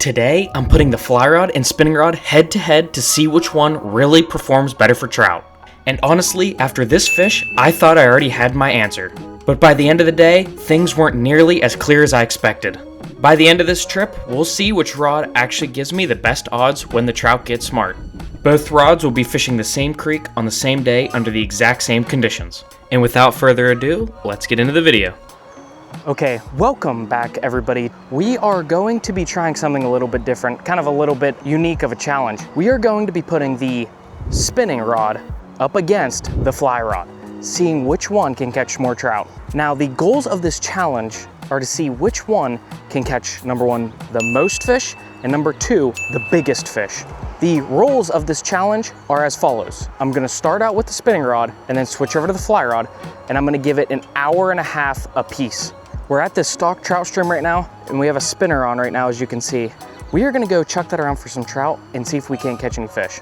Today, I'm putting the fly rod and spinning rod head to head to see which one really performs better for trout. And honestly, after this fish, I thought I already had my answer. But by the end of the day, things weren't nearly as clear as I expected. By the end of this trip, we'll see which rod actually gives me the best odds when the trout get smart. Both rods will be fishing the same creek on the same day under the exact same conditions. And without further ado, let's get into the video. Okay, welcome back everybody. We are going to be trying something a little bit different, kind of a little bit unique of a challenge. We are going to be putting the spinning rod up against the fly rod, seeing which one can catch more trout. Now, the goals of this challenge are to see which one can catch, number one, the most fish, and number two, the biggest fish. The rules of this challenge are as follows. I'm gonna start out with the spinning rod and then switch over to the fly rod, and I'm gonna give it an hour and a half a piece. We're at this stock trout stream right now, and we have a spinner on right now, as you can see. We are gonna go chuck that around for some trout and see if we can't catch any fish.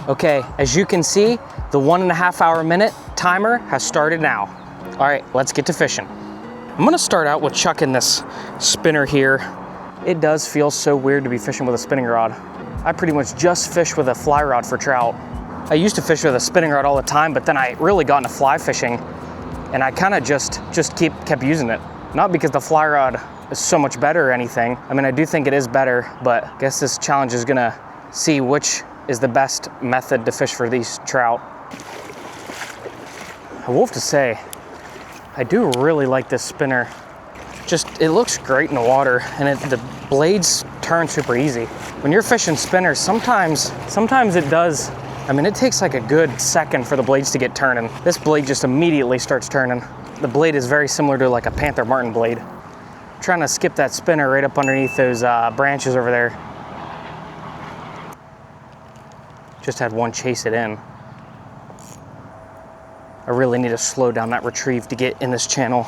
Okay, as you can see, the 1.5 hour minute timer has started now. All right, let's get to fishing. I'm gonna start out with chucking this spinner here. It does feel so weird to be fishing with a spinning rod. I pretty much just fish with a fly rod for trout. I used to fish with a spinning rod all the time, but then I really got into fly fishing, and I kind of just kept using it. Not because the fly rod is so much better or anything. I mean, I do think it is better, but I guess this challenge is gonna see which is the best method to fish for these trout. I will have to say, I do really like this spinner. It looks great in the water, and the blades turn super easy. When you're fishing spinners, sometimes it does. I mean, it takes like a good second for the blades to get turning. This blade just immediately starts turning. The blade is very similar to like a Panther Martin blade. I'm trying to skip that spinner right up underneath those branches over there. Just had one chase it in. I really need to slow down that retrieve to get in this channel.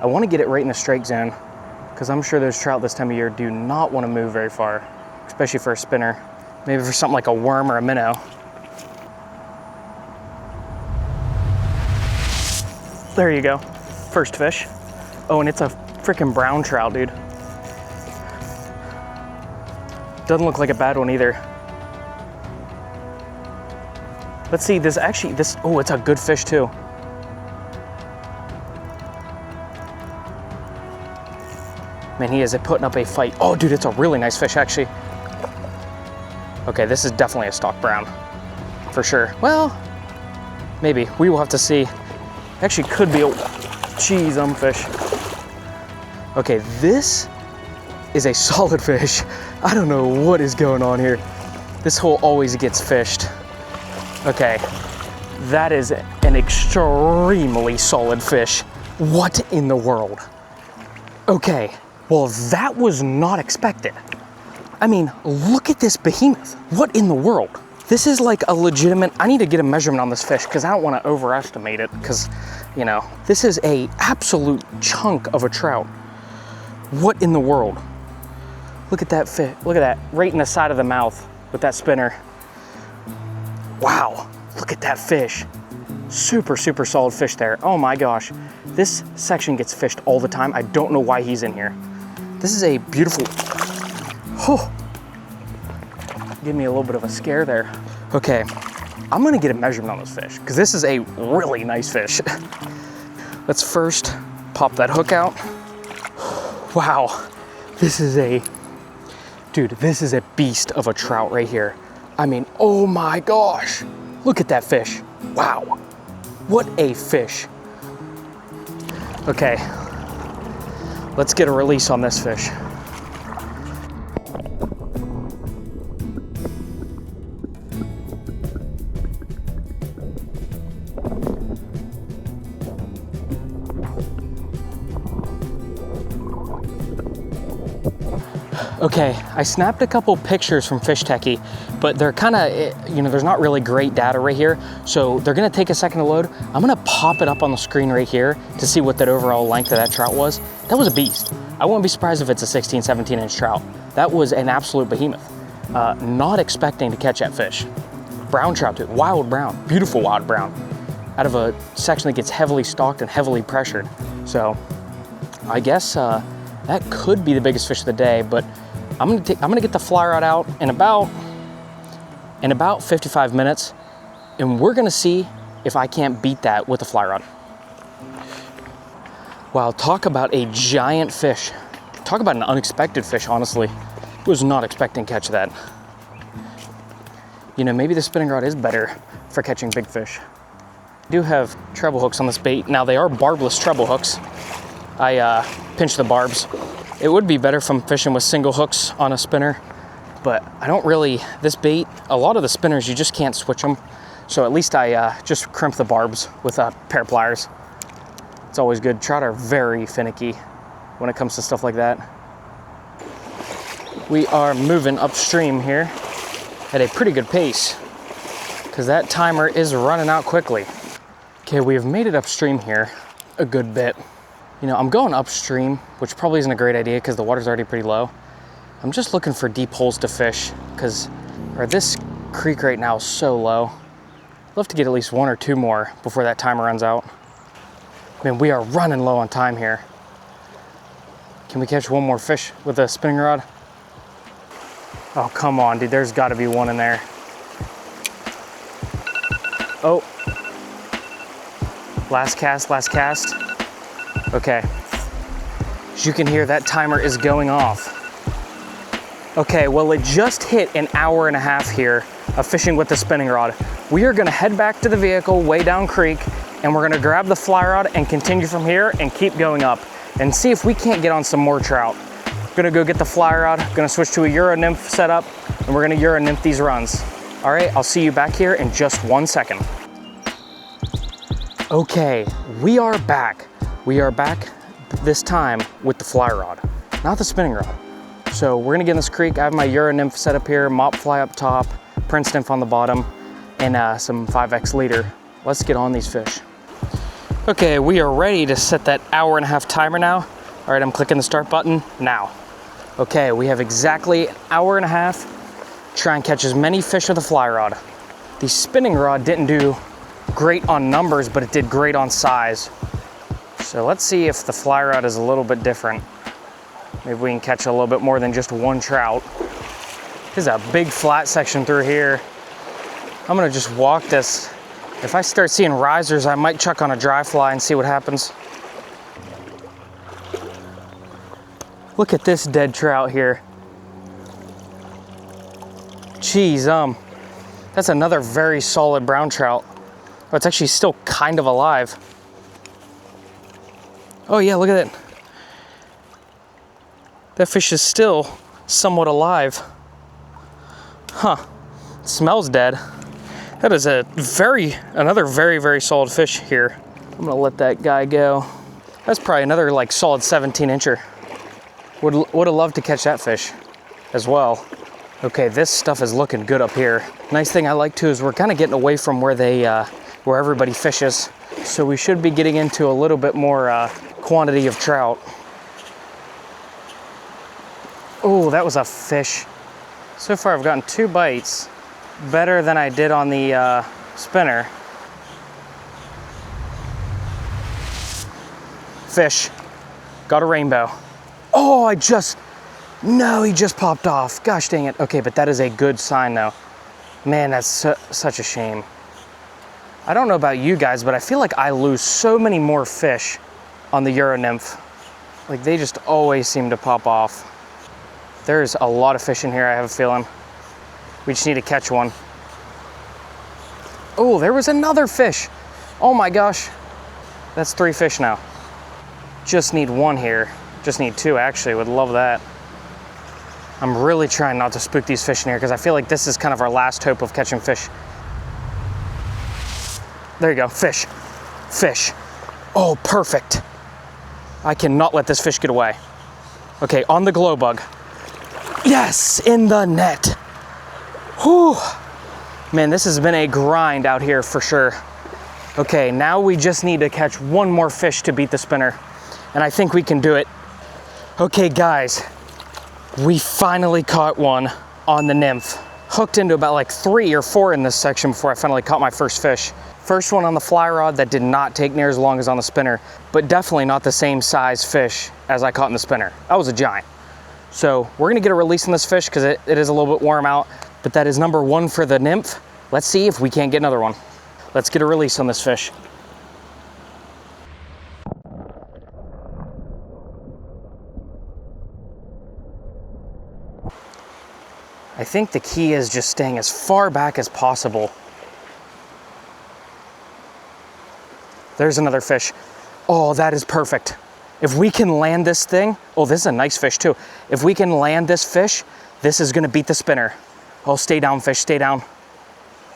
I want to get it right in the strike zone, because I'm sure those trout this time of year do not want to move very far, especially for a spinner. Maybe for something like a worm or a minnow. There you go, first fish. Oh, and it's a freaking brown trout, dude. Doesn't look like a bad one either. Let's see, oh, it's a good fish too. Man, he is putting up a fight. Oh, dude, it's a really nice fish, actually. Okay, this is definitely a stock brown, for sure. Well, maybe, we will have to see. Actually could be a fish. Okay, this is a solid fish. I don't know what is going on here. This hole always gets fished. Okay, that is an extremely solid fish. What in the world? Okay, well, that was not expected. I mean, look at this behemoth. What in the world? This is like a legitimate, I need to get a measurement on this fish because I don't want to overestimate it, because, you know, this is a absolute chunk of a trout. What in the world? Look at that fish, look at that, right in the side of the mouth with that spinner. Wow, look at that fish. Super, super solid fish there. Oh my gosh. This section gets fished all the time. I don't know why he's in here. This is a beautiful, oh, give me a little bit of a scare there. Okay, I'm gonna get a measurement on this fish because this is a really nice fish. Let's first pop that hook out. Wow, this is a beast of a trout right here. I mean, oh my gosh, look at that fish. Wow, what a fish. Okay, let's get a release on this fish. Okay, I snapped a couple pictures from Fish Techie, but they're kind of, you know, there's not really great data right here, so they're gonna take a second to load. I'm gonna pop it up on the screen right here to see what that overall length of that trout was. That was a beast. I wouldn't be surprised if it's a 16, 17 inch trout. That was an absolute behemoth. Not expecting to catch that fish. Brown trout too, wild brown, beautiful wild brown, out of a section that gets heavily stocked and heavily pressured. So I guess That could be the biggest fish of the day, but I'm gonna get the fly rod out in about 55 minutes, and we're gonna see if I can't beat that with the fly rod. Wow, talk about a giant fish. Talk about an unexpected fish, honestly. Was not expecting to catch that. You know, maybe the spinning rod is better for catching big fish. I do have treble hooks on this bait. Now they are barbless treble hooks. I pinched the barbs. It would be better if I'm fishing with single hooks on a spinner, but I don't really, this bait, a lot of the spinners, you just can't switch them. So at least I just crimp the barbs with a pair of pliers. It's always good. Trout are very finicky when it comes to stuff like that. We are moving upstream here at a pretty good pace because that timer is running out quickly. Okay, we have made it upstream here a good bit. You know, I'm going upstream, which probably isn't a great idea because the water's already pretty low. I'm just looking for deep holes to fish because this creek right now is so low. I'd love to get at least one or two more before that timer runs out. Man, we are running low on time here. Can we catch one more fish with a spinning rod? Oh, come on, dude, there's gotta be one in there. Oh. Last cast, last cast. Okay. As you can hear, that timer is going off. Okay, well, it just hit an hour and a half here of fishing with the spinning rod. We are gonna head back to the vehicle way down creek, and we're gonna grab the fly rod and continue from here and keep going up and see if we can't get on some more trout. Gonna go get the fly rod, gonna switch to a Euro nymph setup, and we're gonna Euro nymph these runs. All right, I'll see you back here in just 1 second. Okay, we are back. We are back this time with the fly rod, not the spinning rod. So we're gonna get in this creek. I have my Euro nymph set up here, mop fly up top, Prince nymph on the bottom, and some 5X leader. Let's get on these fish. Okay, we are ready to set that hour and a half timer now. All right, I'm clicking the start button now. Okay, we have exactly an hour and a half. Try and catch as many fish with the fly rod. The spinning rod didn't do great on numbers, but it did great on size. So let's see if the fly rod is a little bit different. Maybe we can catch a little bit more than just one trout. There's a big flat section through here. I'm gonna just walk this. If I start seeing risers, I might chuck on a dry fly and see what happens. Look at this dead trout here. Geez, that's another very solid brown trout. Oh, it's actually still kind of alive. Oh yeah, look at it. That fish is still somewhat alive. Huh, it smells dead. That is another very, very solid fish here. I'm gonna let that guy go. That's probably another like solid 17-incher. Would have loved to catch that fish as well. Okay, this stuff is looking good up here. Nice thing I like too is we're kind of getting away from where where everybody fishes. So we should be getting into a little bit more quantity of trout. Oh, that was a fish. So far I've gotten 2 bites, better than I did on the spinner. Fish, got a rainbow. Oh, no, he just popped off. Gosh dang it. Okay, but that is a good sign though. Man, that's such a shame. I don't know about you guys, but I feel like I lose so many more fish on the Euro nymph. Like they just always seem to pop off. There's a lot of fish in here, I have a feeling. We just need to catch one. Oh, there was another fish. Oh my gosh. That's 3 fish now. Just need 1 here. Just need 2 actually, would love that. I'm really trying not to spook these fish in here because I feel like this is kind of our last hope of catching fish. There you go, fish, fish. Oh, perfect. I cannot let this fish get away. Okay, on the glow bug. Yes, in the net. Whew. Man, this has been a grind out here for sure. Okay, now we just need to catch 1 more fish to beat the spinner. And I think we can do it. Okay, guys, we finally caught one on the nymph. Hooked into about like 3 or 4 in this section before I finally caught my first fish. First one on the fly rod that did not take near as long as on the spinner, but definitely not the same size fish as I caught in the spinner. That was a giant. So we're gonna get a release on this fish because it is a little bit warm out, but that is number 1 for the nymph. Let's see if we can't get another one. Let's get a release on this fish. I think the key is just staying as far back as possible. There's another fish. Oh, that is perfect. If we can land this thing, oh, this is a nice fish too. If we can land this fish, this is gonna beat the spinner. Oh, stay down, fish, stay down.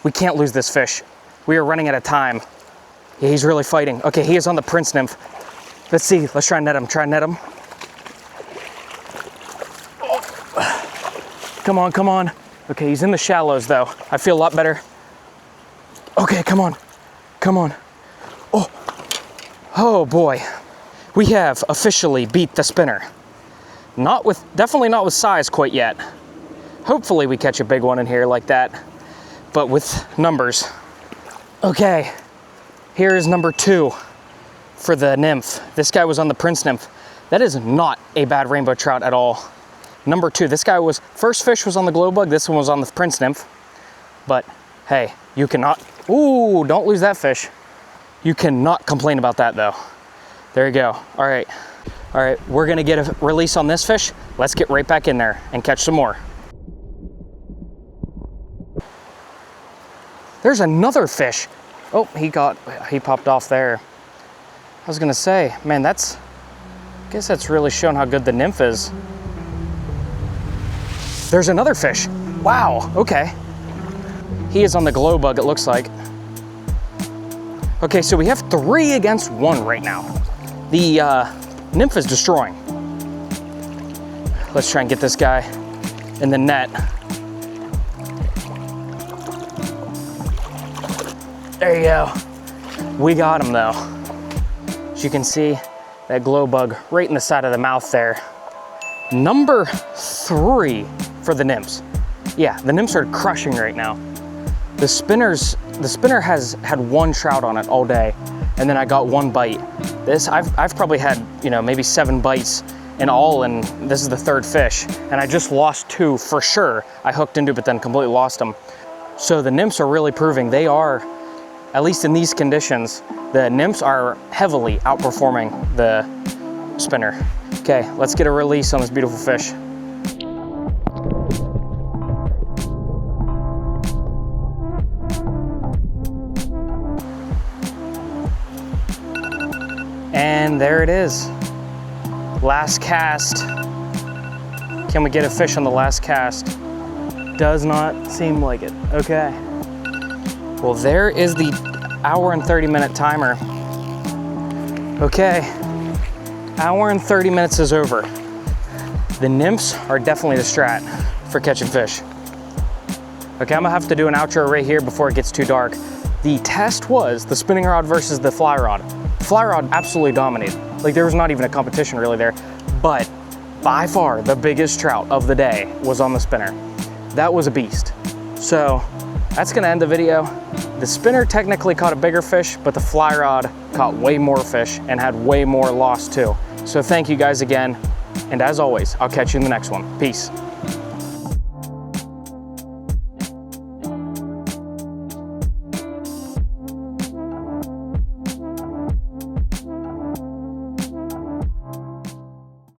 We can't lose this fish. We are running out of time. Yeah, he's really fighting. Okay, he is on the prince nymph. Let's see, let's try and net him, try and net him. Come on, come on. Okay, he's in the shallows though. I feel a lot better. Okay, come on, come on. Oh, oh boy. We have officially beat the spinner. Definitely not with size quite yet. Hopefully we catch a big one in here like that, but with numbers. Okay, here is number 2 for the nymph. This guy was on the prince nymph. That is not a bad rainbow trout at all. Number 2, this guy was, first fish was on the glow bug, this one was on the prince nymph. But hey, you cannot, ooh, don't lose that fish. You cannot complain about that though. There you go. All right, we're gonna get a release on this fish. Let's get right back in there and catch some more. There's another fish. Oh, he popped off there. I was gonna say, man, I guess that's really showing how good the nymph is. There's another fish. Wow, okay. He is on the glow bug, it looks like. Okay, so we have 3 against 1 right now. The nymph is destroying. Let's try and get this guy in the net. There you go. We got him though. As you can see, that glow bug right in the side of the mouth there. Number 3 for the nymphs. Yeah, the nymphs are crushing right now. The spinner has had 1 trout on it all day, and then I got 1 bite. I've probably had, maybe 7 bites in all, and this is the 3rd fish, and I just lost 2 for sure. I hooked into, but then completely lost them. So the nymphs are really proving they are, at least in these conditions, the nymphs are heavily outperforming the spinner. Okay, let's get a release on this beautiful fish. And there it is. Last cast. Can we get a fish on the last cast? Does not seem like it. Okay. Well, there is the hour and 30-minute timer. Okay. Hour and 30 minutes is over. The nymphs are definitely the strat for catching fish. Okay, I'm gonna have to do an outro right here before it gets too dark. The test was the spinning rod versus the fly rod. Fly rod absolutely dominated. Like, there was not even a competition really there, but by far the biggest trout of the day was on the spinner. That was a beast. So that's gonna end the video. The spinner technically caught a bigger fish, but the fly rod caught way more fish and had way more loss too. So thank you guys again. And as always, I'll catch you in the next one. Peace.